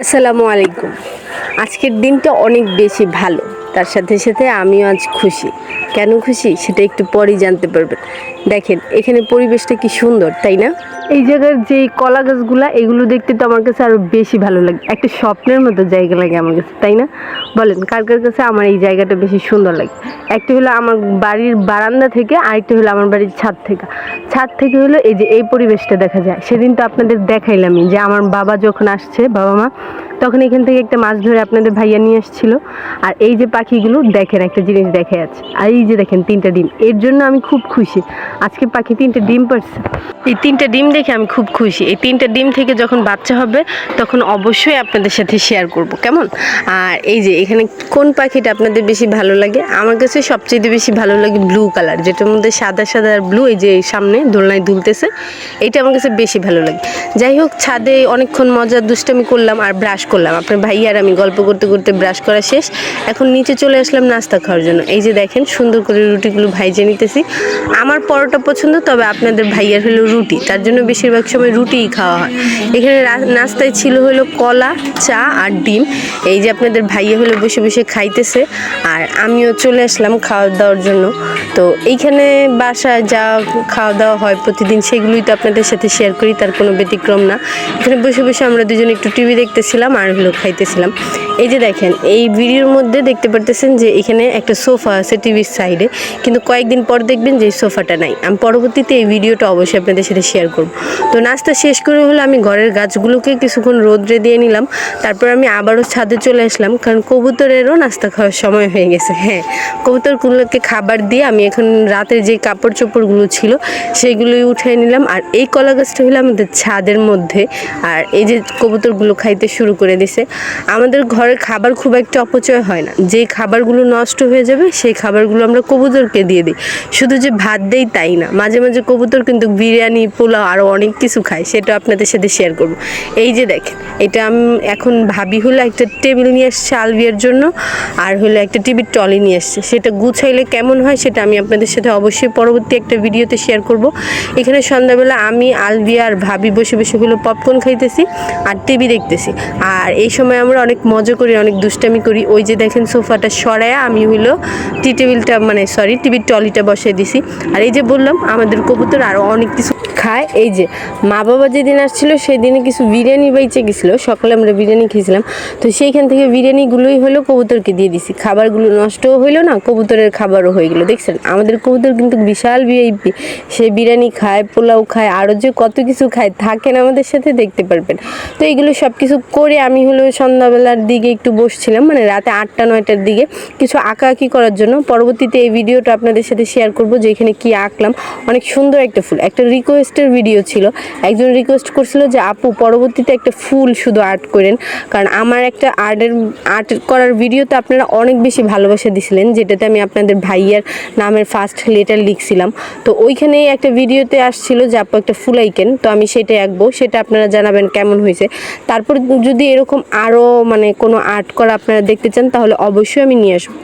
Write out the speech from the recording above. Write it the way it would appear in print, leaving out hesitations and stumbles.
আসসালামু আলাইকুম। আজকের দিনটা অনেক বেশি ভালো, তার সাথে সাথে আমিও আজ খুশি। কেন খুশি সেটা একটু পরেই জানতে পারবেন। দেখেন এখানে পরিবেশটা কি সুন্দর, তাই না? এই জায়গার যে কলা গাছগুলা, এগুলো দেখতে তো আমার কাছে আরো বেশি ভালো লাগে। একটা স্বপ্নের মতো জায়গা লাগে আমার কাছে, তাই না? বলেন কার কার কাছে আমার এই জায়গাটা বেশি সুন্দর লাগে। একটা হলো আমার বাড়ির বারান্দা থেকে, আরেকটা হলো আমার বাড়ির ছাদ থেকে। ছাদ থেকে হলো এই যে এই পরিবেশটা দেখা যায়। সেদিন তো আপনাদের দেখাইলামই যে আমার বাবা যখন আসছে, বাবা মা তখন এখান থেকে একটা মাছ ধরে আপনাদের ভাইয়া নিয়ে আসছিল। আর এই যে পাখিগুলো দেখেন, একটা জিনিস দেখে আছে, আর এই যে দেখেন 3টা ডিম। এর জন্য আমি খুব খুশি। আজকে পাখি 3টা ডিম পারছে। এই 3টা ডিম দেখে আমি খুব খুশি। এই 3টা ডিম থেকে যখন বাচ্চা হবে তখন অবশ্যই আপনাদের সাথে শেয়ার করব, কেমন? আর এই যে এখানে কোন পাখিটা আপনাদের বেশি ভালো লাগে? আমার কাছে সবচেয়ে বেশি ভালো লাগে ব্লু কালার, যেটার মধ্যে সাদা সাদা আর ব্লু, এই যে সামনে দোলনায় দুলতেছে, এইটা আমার কাছে বেশি ভালো লাগে। যাই হোক, ছাদে অনেকক্ষণ মজার দুষ্টামি করলাম আর ব্রাশ করলাম। আপনার ভাই আর আমি গল্প করতে করতে ব্রাশ করা শেষ। এখন নিচে চলে আসলাম নাস্তা খাওয়ার জন্য। এই যে দেখেন সুন্দর করে রুটিগুলো ভাইজে নিতেছি। আমার পরোটা পছন্দ, তবে আপনাদের ভাইয়ার হলো রুটি, তার জন্য বেশিরভাগ সময় রুটিই খাওয়া হয়। এখানে নাস্তায় ছিল হলো কলা, চা আর ডিম। এই যে আপনাদের ভাইয়া হলো বসে বসে খাইতেছে, আর আমিও চলে আসলাম খাওয়া দাওয়ার জন্য। তো এইখানে বাসায় যা খাওয়া দাওয়া হয় প্রতিদিন, সেগুলোই তো আপনাদের সাথে শেয়ার করি, তার কোনো ব্যতিক্রম না। এখানে বসে বসে আমরা দুজন একটু টিভি দেখতেছিলাম আর হলো খাইতেছিলাম। এই যে দেখেন, এই ভিডিওর মধ্যে দেখতে পারতেছেন যে এখানে একটা সোফা আছে টিভির সাইডে, কিন্তু কয়েকদিন পর দেখবেন যে এই সোফাটা নাই। আমি পরবর্তীতে এই ভিডিওটা অবশ্যই আপনাদের সাথে শেয়ার করব। তো নাস্তা শেষ করে হলো আমি ঘরের গাছগুলোকে কিছুক্ষণ রোদ্রে দিয়ে নিলাম। তারপর আমি আবারও ছাদে চলে আসলাম, কারণ কবুতরেরও নাস্তা খাওয়ার সময় হয়ে গেছে। হ্যাঁ, কবুতরগুলোকে খাবার দিয়ে আমি এখন রাতের যে কাপড় চোপড়গুলো ছিল সেইগুলোই উঠিয়ে নিলাম। আর এই কলা গাছটা হলো আমাদের ছাদের মধ্যে, আর এই যে কবুতরগুলো খাইতে শুরু করে দিছে। আমাদের ঘরের খাবার খুব একটা অপচয় হয় না। যে খাবারগুলো নষ্ট হয়ে যাবে সেই খাবারগুলো আমরা কবুতরকে দিয়ে দিই। শুধু যে ভাত দেই তাই না, মাঝে মাঝে কবুতর কিন্তু বিরিয়ানি, পোলাও আরও অনেক কিছু খায়, সেটা আপনাদের সাথে শেয়ার করব। এই যে দেখেন, এটা আমি এখন ভাবি হলো একটা টেবিল নিয়ে এসছে আলবিয়ার জন্য, আর হলো একটা টিভির টলি নিয়ে এসছে। সেটা গুছাইলে কেমন হয় সেটা আমি আপনাদের সাথে অবশ্যই পরবর্তী একটা ভিডিওতে শেয়ার করব। এখানে সন্ধ্যাবেলা আমি, আলবিয়া আর ভাবি বসে বসে হলো পপকর্ন খাইতেছি আর টিভি দেখতেছি। আর এই সময় আমরা অনেক মজা করি, অনেক দুষ্টামি করি। ওই যে দেখেন সোফাটা সরায়া আমি হলো টিভির টলিটা বসিয়ে দিছি। আর এই যে বললাম আমাদের কবুতর আরও অনেক কিছু খায়। এই যে মা বাবা যেদিন আসছিল সেদিনে কিছু বিরিয়ানি বেঁচে গেছিলো, সকালে আমরা বিরিয়ানি খেয়েছিলাম। তো সেইখান থেকে বিরিয়ানিগুলোই হলো কবুতরকে দিয়ে দিছি। খাবারগুলো নষ্টও হইলো না, কবুতরের খাবারও হয়ে গেলো। দেখছেন আমাদের কবুতর কিন্তু বিশাল ভিআইপি। সে বিরিয়ানি খায়, পোলাও খায়, আরও যে কত কিছু খায়, থাকেন আমাদের সাথে, দেখতে পারবেন। তো এইগুলো সব কিছু করে আমি হলো সন্ধ্যাবেলার দিকে একটু বসছিলাম, মানে রাতে 8টা-9টার দিকে কিছু আঁকাআঁকি করার জন্য। পরবর্তীতে এই ভিডিওটা আপনাদের সাথে শেয়ার করব যে এখানে কী আঁকলাম। অনেক সুন্দর একটা ফুল, একটা রিকোয়েস্টের ভিডিও ছিল। একজন রিকোয়েস্ট করছিল যে আপু পরবর্তীতে একটা ফুল শুধু আর্ট করেন, কারণ আমার একটা আর্ট করার ভিডিওতে আপনারা অনেক বেশি ভালোবাসা দিছিলেন, যেটাতে আমি আপনাদের ভাইয়ার নামের ফার্স্ট লেটার লিখছিলাম। তো ওইখানেই একটা ভিডিওতে আসছিল যে আপু একটা ফুল আঁকেন, তো আমি সেটাই আঁকবো। সেটা আপনারা জানাবেন কেমন হয়েছে। তারপর যদি এরকম আরও মানে কোনো আর্ট করা আপনারা দেখতে চান তাহলে অবশ্যই আমি নিয়ে আসবো।